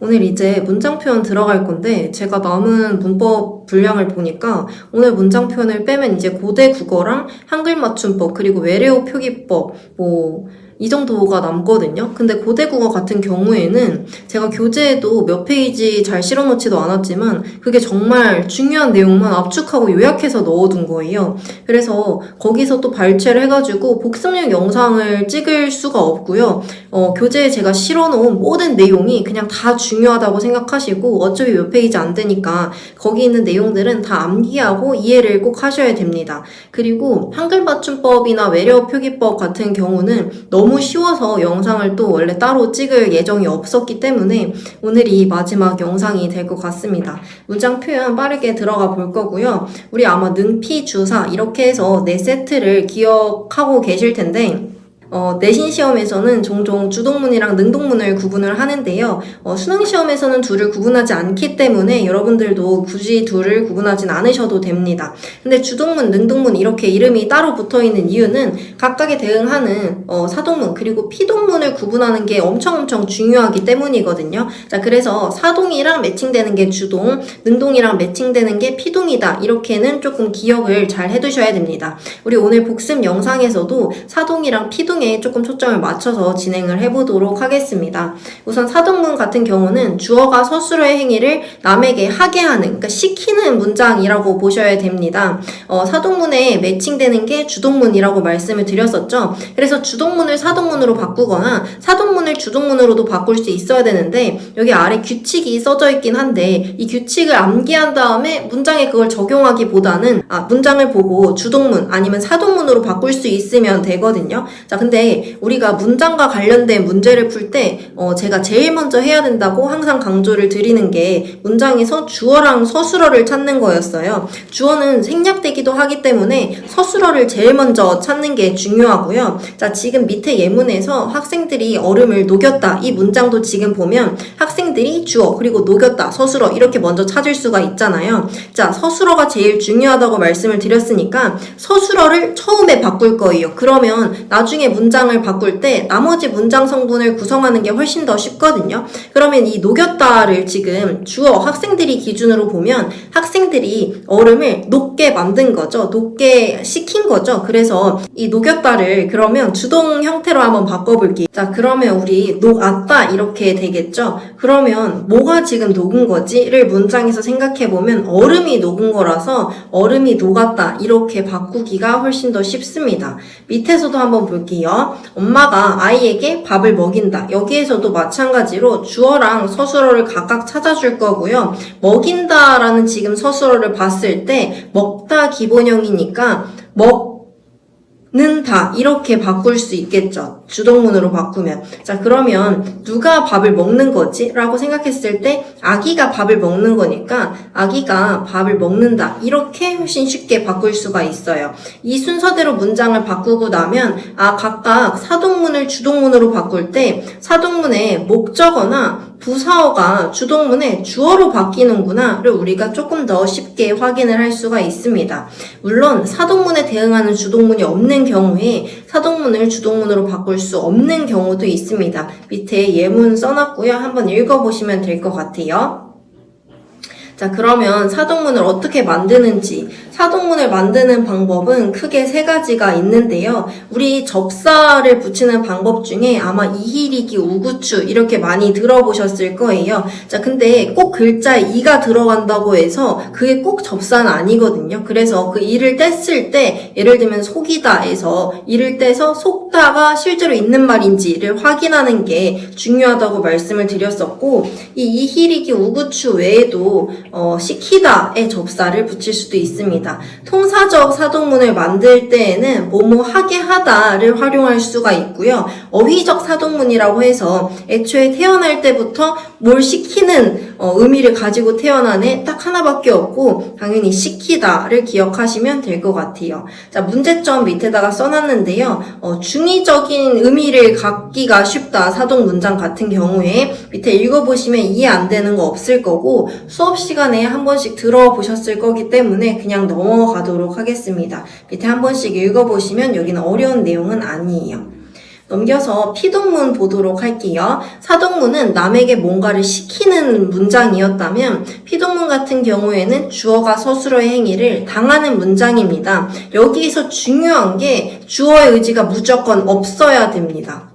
오늘 이제 문장 표현 들어갈 건데 제가 남은 문법 분량을 보니까 오늘 문장 표현을 빼면 이제 고대 국어랑 한글 맞춤법 그리고 외래어 표기법 이 정도가 남거든요. 근데 고대 국어 같은 경우에는 제가 교재에도 몇 페이지 잘 실어놓지도 않았지만 그게 정말 중요한 내용만 압축하고 요약해서 넣어둔 거예요. 그래서 거기서 또 발췌를 해가지고 복습용 영상을 찍을 수가 없고요. 교재에 제가 실어놓은 모든 내용이 그냥 다 중요하다고 생각하시고 어차피 몇 페이지 안 되니까 거기 있는 내용들은 다 암기하고 이해를 꼭 하셔야 됩니다. 그리고 한글 맞춤법이나 외래어 표기법 같은 경우는 너무 쉬워서 영상을 또 원래 따로 찍을 예정이 없었기 때문에 오늘이 마지막 영상이 될 것 같습니다. 문장 표현 빠르게 들어가 볼 거고요. 우리 아마 능피, 주사 이렇게 해서 4세트를 기억하고 계실 텐데 내신 시험에서는 종종 주동문이랑 능동문을 구분을 하는데요. 수능 시험에서는 둘을 구분하지 않기 때문에 여러분들도 굳이 둘을 구분하진 않으셔도 됩니다. 근데 주동문, 능동문 이렇게 이름이 따로 붙어있는 이유는 각각에 대응하는 사동문 그리고 피동문을 구분하는 게 엄청 중요하기 때문이거든요. 자, 그래서 사동이랑 매칭되는 게 주동, 능동이랑 매칭되는 게 피동이다. 이렇게는 조금 기억을 잘 해두셔야 됩니다. 우리 오늘 복습 영상에서도 사동이랑 피동에 조금 초점을 맞춰서 진행을 해보도록 하겠습니다. 우선 사동문 같은 경우는 주어가 서술어의 행위를 남에게 하게 하는, 그러니까 시키는 문장이라고 보셔야 됩니다. 사동문에 매칭되는 게 주동문이라고 말씀을 드렸었죠. 그래서 주동문을 사동문으로 바꾸거나 사동문을 주동문으로도 바꿀 수 있어야 되는데 여기 아래 규칙이 써져 있긴 한데 이 규칙을 암기한 다음에 문장에 그걸 적용하기보다는 문장을 보고 주동문 아니면 사동문으로 바꿀 수 있으면 되거든요. 자, 근데 우리가 문장과 관련된 문제를 풀 때 제가 제일 먼저 해야 된다고 항상 강조를 드리는 게 문장에서 주어랑 서술어를 찾는 거였어요. 주어는 생략되기도 하기 때문에 서술어를 제일 먼저 찾는 게 중요하고요. 자, 지금 밑에 예문에서 학생들이 얼음을 녹였다. 이 문장도 지금 보면 학생들이 주어 그리고 녹였다. 서술어 이렇게 먼저 찾을 수가 있잖아요. 자, 서술어가 제일 중요하다고 말씀을 드렸으니까 서술어를 처음에 바꿀 거예요. 그러면 나중에 문장을 바꿀 때 나머지 문장 성분을 구성하는 게 훨씬 더 쉽거든요. 그러면 이 녹였다를 지금 주어 학생들이 기준으로 보면 학생들이 얼음을 녹게 만든 거죠. 녹게 시킨 거죠. 그래서 이 녹였다를 그러면 주동 형태로 한번 바꿔볼게요. 자, 그러면 우리 녹았다 이렇게 되겠죠. 그러면 뭐가 지금 녹은 거지?를 문장에서 생각해보면 얼음이 녹은 거라서 얼음이 녹았다 이렇게 바꾸기가 훨씬 더 쉽습니다. 밑에서도 한번 볼게요. 엄마가 아이에게 밥을 먹인다. 여기에서도 마찬가지로 주어랑 서술어를 각각 찾아줄 거고요. 먹인다라는 지금 서술어를 봤을 때 먹다 기본형이니까 먹는다 이렇게 바꿀 수 있겠죠. 주동문으로 바꾸면. 자, 그러면 누가 밥을 먹는 거지? 라고 생각했을 때 아기가 밥을 먹는 거니까 아기가 밥을 먹는다 이렇게 훨씬 쉽게 바꿀 수가 있어요. 이 순서대로 문장을 바꾸고 나면 각각 사동문을 주동문으로 바꿀 때 사동문의 목적어나 부사어가 주동문의 주어로 바뀌는구나를 우리가 조금 더 쉽게 확인을 할 수가 있습니다. 물론 사동문에 대응하는 주동문이 없는 경우에 사동문을 주동문으로 바꿀 수 없는 경우도 있습니다. 밑에 예문 써놨고요. 한번 읽어보시면 될 것 같아요. 자, 그러면 사동문을 어떻게 만드는지 사동문을 만드는 방법은 크게 3가지가 있는데요. 우리 접사를 붙이는 방법 중에 아마 이희리기, 우구추 이렇게 많이 들어보셨을 거예요. 자, 근데 꼭 글자에 이가 들어간다고 해서 그게 꼭 접사는 아니거든요. 그래서 그 이를 뗐을 때 예를 들면 속이다에서 이를 떼서 속다가 실제로 있는 말인지를 확인하는 게 중요하다고 말씀을 드렸었고 이 이희리기, 우구추 외에도 시키다의 접사를 붙일 수도 있습니다. 통사적 사동문을 만들 때에는 뭐뭐 하게 하다를 활용할 수가 있고요. 어휘적 사동문이라고 해서 애초에 태어날 때부터 뭘 시키는 의미를 가지고 태어난 애 딱 하나밖에 없고 당연히 시키다를 기억하시면 될 것 같아요. 자, 문제점 밑에다가 써놨는데요. 중의적인 의미를 갖기가 쉽다. 사동 문장 같은 경우에 밑에 읽어보시면 이해 안 되는 거 없을 거고 수업 시간에 한 번씩 들어보셨을 거기 때문에 그냥 넘어가도록 하겠습니다. 밑에 한 번씩 읽어보시면 여기는 어려운 내용은 아니에요. 넘겨서 피동문 보도록 할게요. 사동문은 남에게 뭔가를 시키는 문장이었다면 피동문 같은 경우에는 주어가 서술어의 행위를 당하는 문장입니다. 여기에서 중요한 게 주어의 의지가 무조건 없어야 됩니다.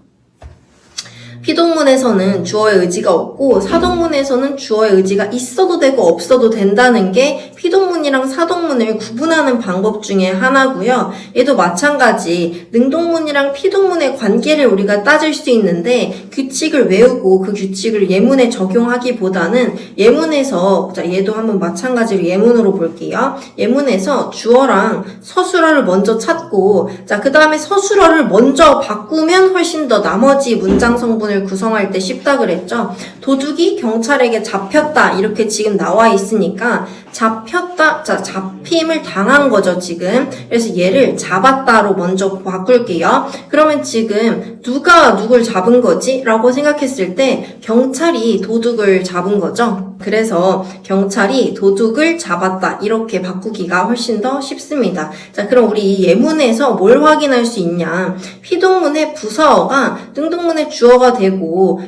피동문에서는 주어의 의지가 없고 사동문에서는 주어의 의지가 있어도 되고 없어도 된다는 게 피동문이랑 사동문을 구분하는 방법 중에 하나고요. 얘도 마찬가지 능동문이랑 피동문의 관계를 우리가 따질 수 있는데 규칙을 외우고 그 규칙을 예문에 적용하기보다는 예문에서 자 얘도 한번 마찬가지로 예문으로 볼게요. 예문에서 주어랑 서술어를 먼저 찾고 자 그 다음에 서술어를 먼저 바꾸면 훨씬 더 나머지 문장 성분을 구성할 때 쉽다 그랬죠. 도둑이 경찰에게 잡혔다 이렇게 지금 나와 있으니까 잡혔다, 자 잡힘을 당한 거죠 지금. 그래서 얘를 잡았다로 먼저 바꿀게요. 그러면 지금 누가 누굴 잡은 거지? 라고 생각했을 때 경찰이 도둑을 잡은 거죠. 그래서 경찰이 도둑을 잡았다 이렇게 바꾸기가 훨씬 더 쉽습니다. 자 그럼 우리 이 예문에서 뭘 확인할 수 있냐? 피동문의 부사어가 능동문의 주어가 되고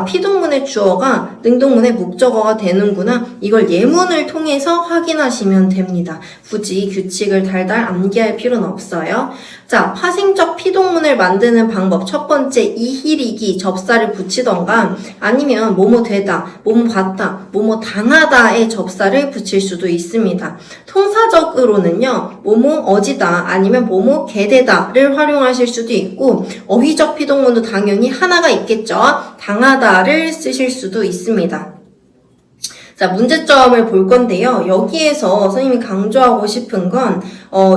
피동문의 주어가 능동문의 목적어가 되는구나. 이걸 예문을 통해서 확인하시면 됩니다. 굳이 규칙을 달달 암기할 필요는 없어요. 자, 파생적 피동문을 만드는 방법 첫 번째 이히리기 접사를 붙이던가 아니면 뭐뭐 되다, 뭐뭐 봤다, 뭐뭐 당하다의 접사를 붙일 수도 있습니다. 통사적으로는요, 뭐뭐 어지다 아니면 뭐뭐 개되다를 활용하실 수도 있고 어휘적 피동문도 당연히 하나가 있겠죠. 당하다를 쓰실 수도 있습니다. 자, 문제점을 볼 건데요. 여기에서 선생님이 강조하고 싶은 건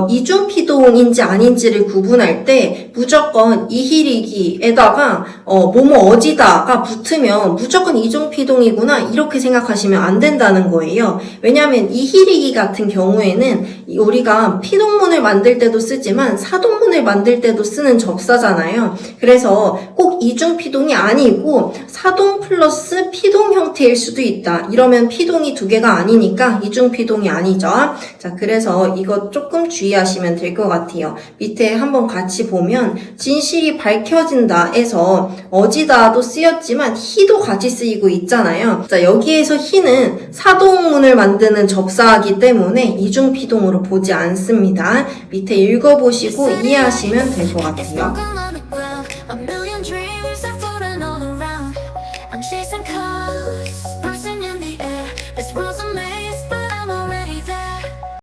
이중피동인지 아닌지를 구분할 때 무조건 이히리기에다가 뭐뭐 어지다가 붙으면 무조건 이중피동이구나 이렇게 생각하시면 안 된다는 거예요. 왜냐하면 이히리기 같은 경우에는 우리가 피동문을 만들 때도 쓰지만 사동문을 만들 때도 쓰는 접사잖아요. 그래서 꼭 이중피동이 아니고 사동 플러스 피동 형태일 수도 있다. 이러면 피동이 두 개가 아니니까 이중피동이 아니죠. 자, 그래서 이거 조금 주의하시면 될 것 같아요. 밑에 한번 같이 보면 진실이 밝혀진다에서 어지다도 쓰였지만 희도 같이 쓰이고 있잖아요. 자, 여기에서 희는 사동문을 만드는 접사이기 때문에 이중피동으로 보지 않습니다. 밑에 읽어보시고 이해하시면 될 것 같아요.